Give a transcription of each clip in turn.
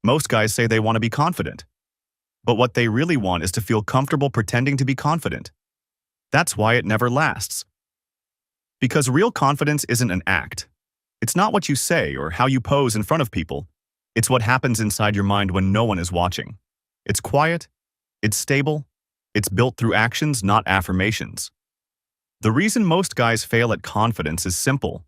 Most guys say they want to be confident, but what they really want is to feel comfortable pretending to be confident. That's why it never lasts. Because real confidence isn't an act. It's not what you say or how you pose in front of people. It's what happens inside your mind when no one is watching. It's quiet, it's stable, it's built through actions, not affirmations. The reason most guys fail at confidence is simple.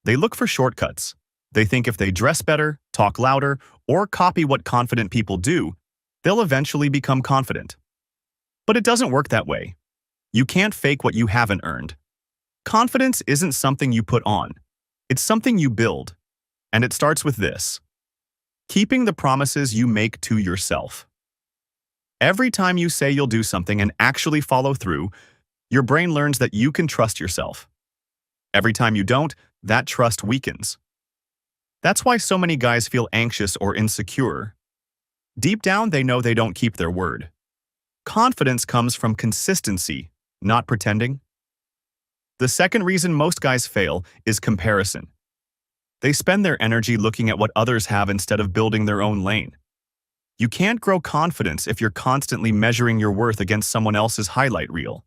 They look for shortcuts. They think if they dress better, talk louder, or copy what confident people do, they'll eventually become confident. But it doesn't work that way. You can't fake what you haven't earned. Confidence isn't something you put on. It's something you build. And it starts with this: keeping the promises you make to yourself. Every time you say you'll do something and actually follow through, your brain learns that you can trust yourself. Every time you don't, that trust weakens. That's why so many guys feel anxious or insecure. Deep down, they know they don't keep their word. Confidence comes from consistency, not pretending. The second reason most guys fail is comparison. They spend their energy looking at what others have instead of building their own lane. You can't grow confidence if you're constantly measuring your worth against someone else's highlight reel.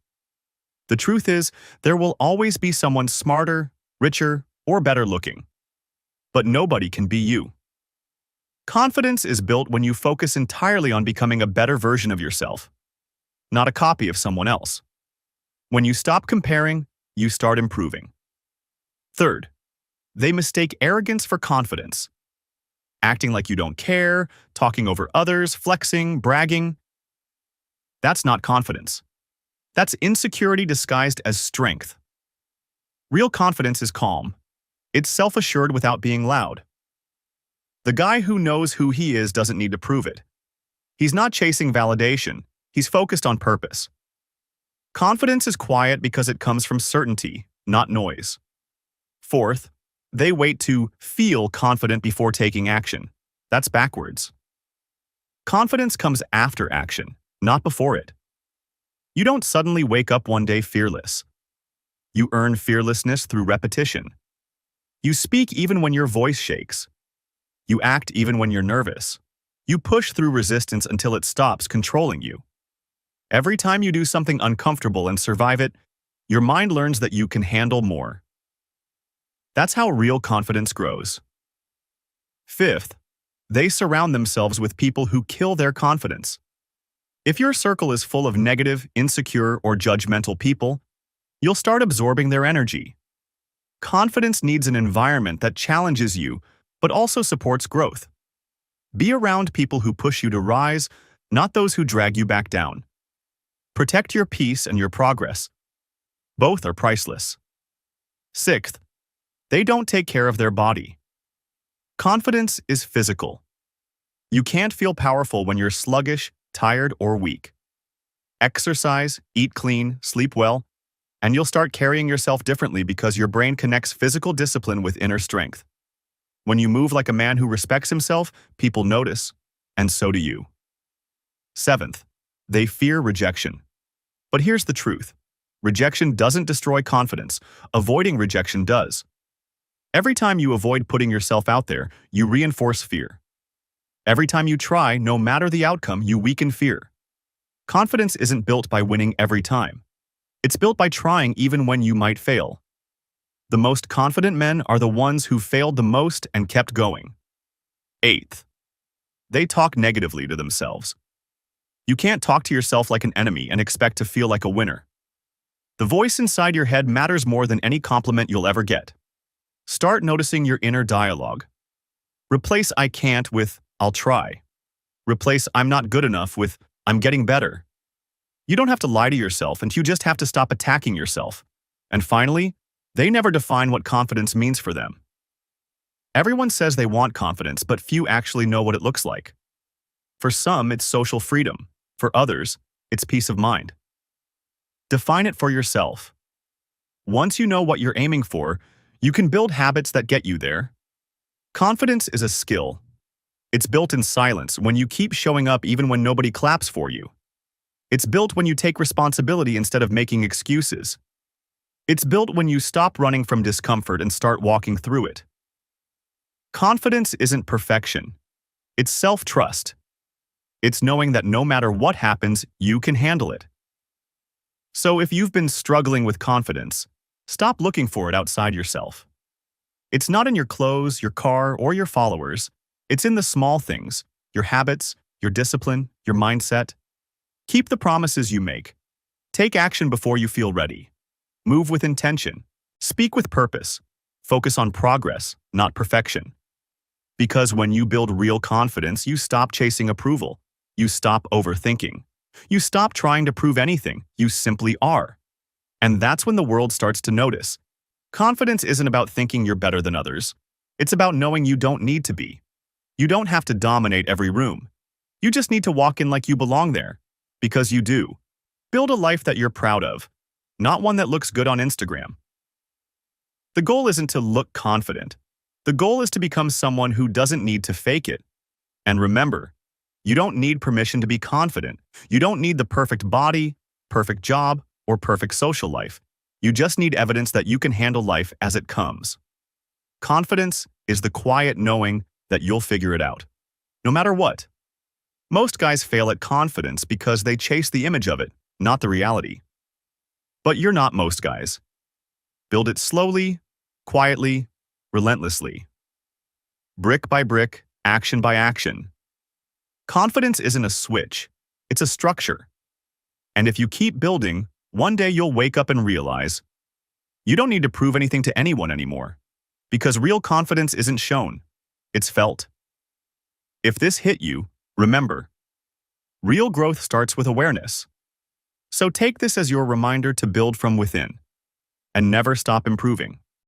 The truth is, there will always be someone smarter, richer, or better looking. But nobody can be you. Confidence is built when you focus entirely on becoming a better version of yourself, not a copy of someone else. When you stop comparing, you start improving. Third, they mistake arrogance for confidence. Acting like you don't care, talking over others, flexing, bragging. That's not confidence. That's insecurity disguised as strength. Real confidence is calm. It's self-assured without being loud. The guy who knows who he is doesn't need to prove it. He's not chasing validation. He's focused on purpose. Confidence is quiet because it comes from certainty, not noise. Fourth, they wait to feel confident before taking action. That's backwards. Confidence comes after action, not before it. You don't suddenly wake up one day fearless. You earn fearlessness through repetition. You speak even when your voice shakes. You act even when you're nervous. You push through resistance until it stops controlling you. Every time you do something uncomfortable and survive it, your mind learns that you can handle more. That's how real confidence grows. Fifth, they surround themselves with people who kill their confidence. If your circle is full of negative, insecure, or judgmental people, you'll start absorbing their energy. Confidence needs an environment that challenges you, but also supports growth. Be around people who push you to rise, not those who drag you back down. Protect your peace and your progress. Both are priceless. Sixth, they don't take care of their body. Confidence is physical. You can't feel powerful when you're sluggish, tired, or weak. Exercise, eat clean, sleep well, and you'll start carrying yourself differently because your brain connects physical discipline with inner strength. When you move like a man who respects himself, people notice, and so do you. Seventh, they fear rejection. But here's the truth. Rejection doesn't destroy confidence. Avoiding rejection does. Every time you avoid putting yourself out there, you reinforce fear. Every time you try, no matter the outcome, you weaken fear. Confidence isn't built by winning every time. It's built by trying even when you might fail. The most confident men are the ones who failed the most and kept going. Eighth, they talk negatively to themselves. You can't talk to yourself like an enemy and expect to feel like a winner. The voice inside your head matters more than any compliment you'll ever get. Start noticing your inner dialogue. Replace "I can't" with "I'll try." Replace "I'm not good enough" with "I'm getting better." You don't have to lie to yourself, and you just have to stop attacking yourself. And finally, they never define what confidence means for them. Everyone says they want confidence, but few actually know what it looks like. For some, it's social freedom. For others, it's peace of mind. Define it for yourself. Once you know what you're aiming for, you can build habits that get you there. Confidence is a skill. It's built in silence when you keep showing up even when nobody claps for you. It's built when you take responsibility instead of making excuses. It's built when you stop running from discomfort and start walking through it. Confidence isn't perfection. It's self-trust. It's knowing that no matter what happens, you can handle it. So if you've been struggling with confidence, stop looking for it outside yourself. It's not in your clothes, your car, or your followers. It's in the small things, your habits, your discipline, your mindset. Keep the promises you make. Take action before you feel ready. Move with intention. Speak with purpose. Focus on progress, not perfection. Because when you build real confidence, you stop chasing approval. You stop overthinking. You stop trying to prove anything. You simply are. And that's when the world starts to notice. Confidence isn't about thinking you're better than others. It's about knowing you don't need to be. You don't have to dominate every room. You just need to walk in like you belong there. Because you do. Build a life that you're proud of, not one that looks good on Instagram. The goal isn't to look confident. The goal is to become someone who doesn't need to fake it. And remember, you don't need permission to be confident. You don't need the perfect body, perfect job, or perfect social life. You just need evidence that you can handle life as it comes. Confidence is the quiet knowing that you'll figure it out, no matter what. Most guys fail at confidence because they chase the image of it, not the reality. But you're not most guys. Build it slowly, quietly, relentlessly. Brick by brick, action by action. Confidence isn't a switch, it's a structure. And if you keep building, one day you'll wake up and realize you don't need to prove anything to anyone anymore. Because real confidence isn't shown, it's felt. If this hit you, remember, real growth starts with awareness. So take this as your reminder to build from within and never stop improving.